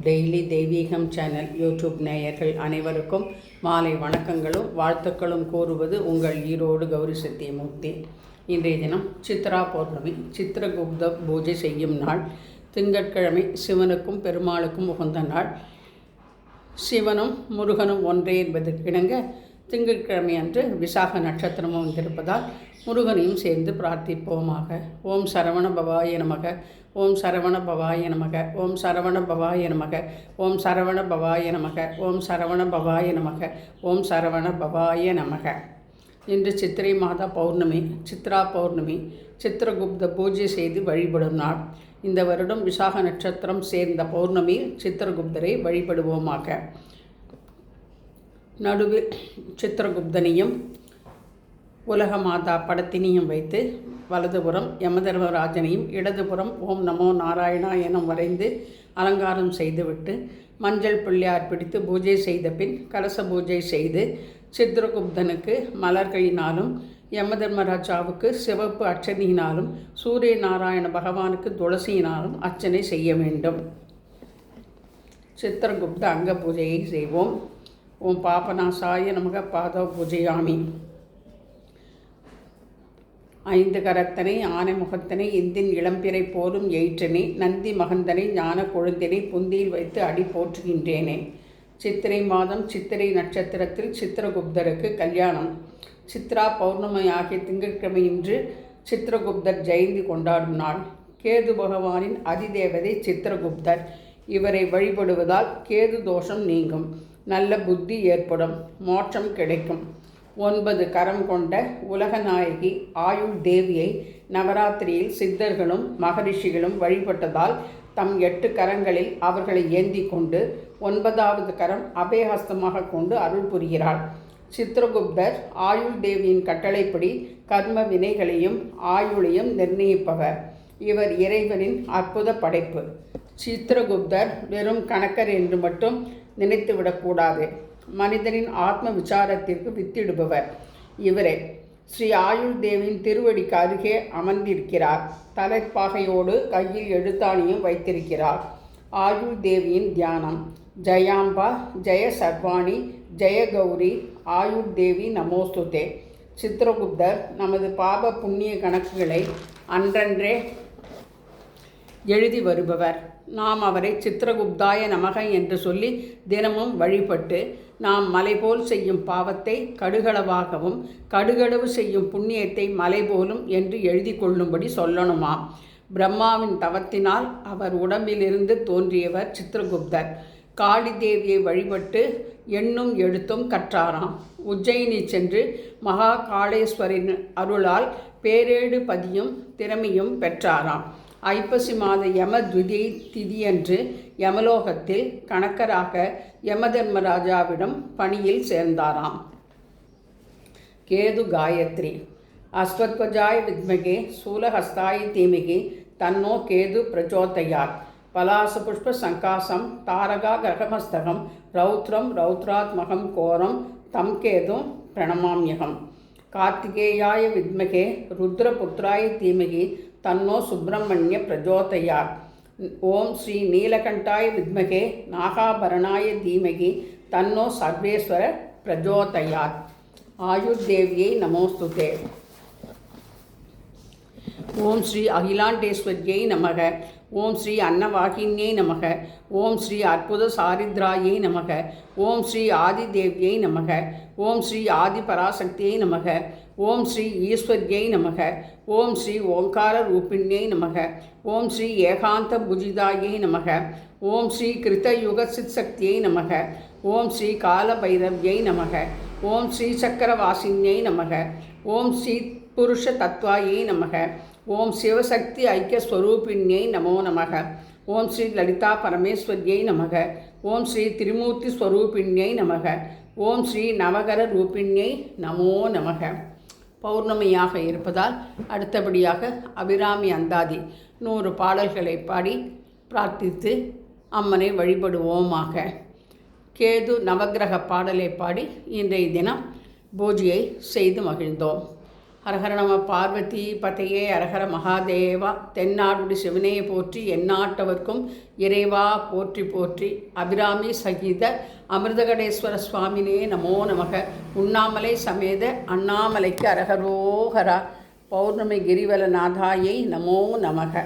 Daily தெய்வீகம் channel YouTube நேயர்கள் அனைவருக்கும் மாலை வணக்கங்களும் வாழ்த்துக்களும் கூறுவது உங்கள் ஈரோடு கௌரி சத்தியமூர்த்தி. இன்றைய தினம் சித்ரா பௌர்ணமி. சித்திரகுப்த பூஜை செய்யும் நாள். திங்கட்கிழமை சிவனுக்கும் பெருமாளுக்கும் உகந்த நாள். சிவனும் முருகனும் ஒன்றே என்பதற்கு இணங்க திங்கட்கிழமை அன்று விசாக நட்சத்திரமும் வந்திருப்பதால் முருகனையும் சேர்ந்து பிரார்த்திப்போமாக. ஓம் சரவண பவாய நமக, ஓம் சரவண பவாய நமக, ஓம் சரவண பவாய நமக, ஓம் சரவண பவாய நமக, ஓம் சரவண பவாய நமக, ஓம் சரவண பவாய நமக. இன்று சித்திரை மாத பௌர்ணமி, சித்ரா பௌர்ணமி. சித்திரகுப்த பூஜை செய்து வழிபடும் நாள். இந்த வருடம் விசாக நட்சத்திரம் சேர்ந்த பௌர்ணமியில் சித்திரகுப்தரை வழிபடுவோமாக. நடுவில் சித்திரகுப்தனையும் உலக மாதா படத்தினையும் வைத்து வலதுபுறம் யமதர்மராஜனையும் இடதுபுறம் ஓம் நமோ நாராயணா என வரைந்து அலங்காரம் செய்துவிட்டு மஞ்சள் பிள்ளையார் பிடித்து பூஜை செய்த பின் கலச பூஜை செய்து சித்திரகுப்தனுக்கு மலர்களினாலும் யமதர்மராஜாவுக்கு சிவப்பு அர்ச்சனையினாலும் சூரிய நாராயண பகவானுக்கு துளசியினாலும் அர்ச்சனை செய்ய வேண்டும். சித்திரகுப்த அங்க பூஜையை செய்வோம். ஓம் பாபநாசாய நமக பாதோ பூஜையாமி. 5 கரத்தனை ஆனை முகத்தனை இந்தின் இளம்பிறை போலும் எயிற்றனை நந்தி மகந்தனை ஞான கொழுந்தினை புந்தியில் வைத்து அடி போற்றுகின்றேனே. சித்திரை மாதம் சித்திரை நட்சத்திரத்தில் சித்திரகுப்தருக்கு கல்யாணம். சித்ரா பௌர்ணமி ஆகிய திங்கட்கிழமை இன்று சித்திரகுப்தர் ஜெயந்தி கொண்டாடும் நாள். கேது பகவானின் அதிதேவதை சித்திரகுப்தர். இவரை வழிபடுவதால் கேது தோஷம் நீங்கும், நல்ல புத்தி ஏற்படும், மோட்சம் கிடைக்கும். 9 கரம் கொண்ட உலகநாயகி ஆயுள் தேவியை நவராத்திரியில் சித்தர்களும் மகரிஷிகளும் வழிபட்டதால் தம் 8 கரங்களில் அவர்களை ஏந்தி கொண்டு 9வது கரம் அபயஹஸ்தமாக கொண்டு அருள் புரிகிறாள். சித்திரகுப்தர் ஆயுள் தேவியின் கட்டளைப்படி கர்ம வினைகளையும் ஆயுளையும் நிர்ணயிப்பவர். இவர் இறைவனின் அற்புத படைப்பு. சித்திரகுப்தர் வெறும் கணக்கர் என்று மட்டும் நினைத்துவிடக்கூடாது. மனிதனின் ஆத்ம விசாரத்திற்கு வித்திடுபவர் இவரே. ஸ்ரீ ஆயுள் தேவியின் திருவடிக்கு அருகே அமர்ந்திருக்கிறார். தலைப்பாகையோடு கையில் எழுத்தாணியும் வைத்திருக்கிறார். ஆயுள் தேவியின் தியானம். ஜயாம்பா ஜெய சர்வாணி ஜெய கௌரி ஆயுள் தேவி நமோஸ்துதே. சித்திரகுப்தர் நமது பாப புண்ணிய கணக்குகளை அன்றன்றே எழுதி வருபவர். நாம் அவரை சித்திரகுப்தாய நமக என்று சொல்லி தினமும் வழிபட்டு நாம் மலை போல் செய்யும் பாவத்தை கடுகளவாகவும் கடுகளவு செய்யும் புண்ணியத்தை மலை போலும் என்று எழுதி கொள்ளும்படி சொல்லணுமாம். பிரம்மாவின் தவத்தினால் அவர் உடம்பிலிருந்து தோன்றியவர் சித்திரகுப்தர். காளி தேவியை வழிபட்டு எண்ணும் எழுத்தும் கற்றாராம். உஜ்ஜயினி சென்று மகா காளேஸ்வரின் அருளால் பேரேடு பதியும் திறமையும் பெற்றாராம். ஐப்பசி மாத யம துவிதியை திதியன்று யமலோகத்தில் கணக்கராக யமதர்மராஜாவிடம் பணியில் சேர்ந்தாராம். கேது காயத்ரி. அஸ்வத்வஜாய வித்மகே சூலஹஸ்தாய தீமகி தன்னோ கேது பிரச்சோதயாத். பலாசபுஷ்ப சங்காசம் தாரகா கிரகமஸ்தகம் ரௌத்ரம் ரௌத்ராத்மகம் கோரம் தம் கேதும் பிரணமாம்யகம். கார்த்திகேயாய வித்மகே ருத்ரபுத்ராய தீமகி தன்னோ சுப்பிரமணிய பிரஜோதயாத். ஓம் ஸ்ரீ நீலகண்டாய வித்மகே நாகாபரணாய தீமகி தன்னோ சர்வேஸ்வர பிரஜோதயாத். ஆயுர்தேவியை நமோஸ்துதே. ஓம் ஸ்ரீ அகிலாண்டேஸ்வரியை நமக. ஓம் ஸ்ரீ அன்னவாகின்யை நமக. ஓம் ஸ்ரீ அற்புத சாரித்ராயை நமக. ஓம் ஸ்ரீ ஆதிதேவியை நமக. ஓம் ஸ்ரீ ஆதிபராசக்தியை நமக. ஓம் ஸ்ரீ ஈஸ்வரியை நமக. ஓம் ஸ்ரீ ஓங்கார ரூபிண்யை நமக. ஓம் ஸ்ரீ ஏகாந்த புஜிதாயை நமக. ஓம் ஸ்ரீ கிருத்தயுக சித்சக்தியை நமக. ஓம் ஸ்ரீ காலபைரவ்யை நமக. ஓம் ஸ்ரீ சக்கரவாசின்யை நமக. ஓம் ஸ்ரீ புருஷ தத்வாயை நமக. ஓம் சிவசக்தி ஐக்கியஸ்வரூபிண்யை நமோ நமக. ஓம் ஸ்ரீ லலிதா பரமேஸ்வரியை நமக. ஓம் ஸ்ரீ திரிமூர்த்தி ஸ்வரூபிண்யை நமக. ஓம் ஸ்ரீ நவகர ரூபிண்யை நமோ நமக. பௌர்ணமியாக இருப்பதால் அடுத்தபடியாக அபிராமி அந்தாதி 100 பாடல்களை பாடி பிரார்த்தித்து அம்மனை வழிபடுவோமாக. கேது நவகிரக பாடலை பாடி இன்றைய தினம் பூஜையை செய்து மகிழ்ந்தோம். ஹரஹர நம பார்வதி பதையே அரஹர மகாதேவா. தென்னாடுடி சிவனே போற்றி, எந்நாட்டவர்க்கும் இறைவா போற்றி போற்றி. அபிராமி சகித அமிர்தகடேஸ்வர சுவாமினே நமோ நமக. உண்ணாமலை சமேத அண்ணாமலைக்கு அரஹரோஹரா. பௌர்ணமி கிரிவலநாதாயை நமோ நமக.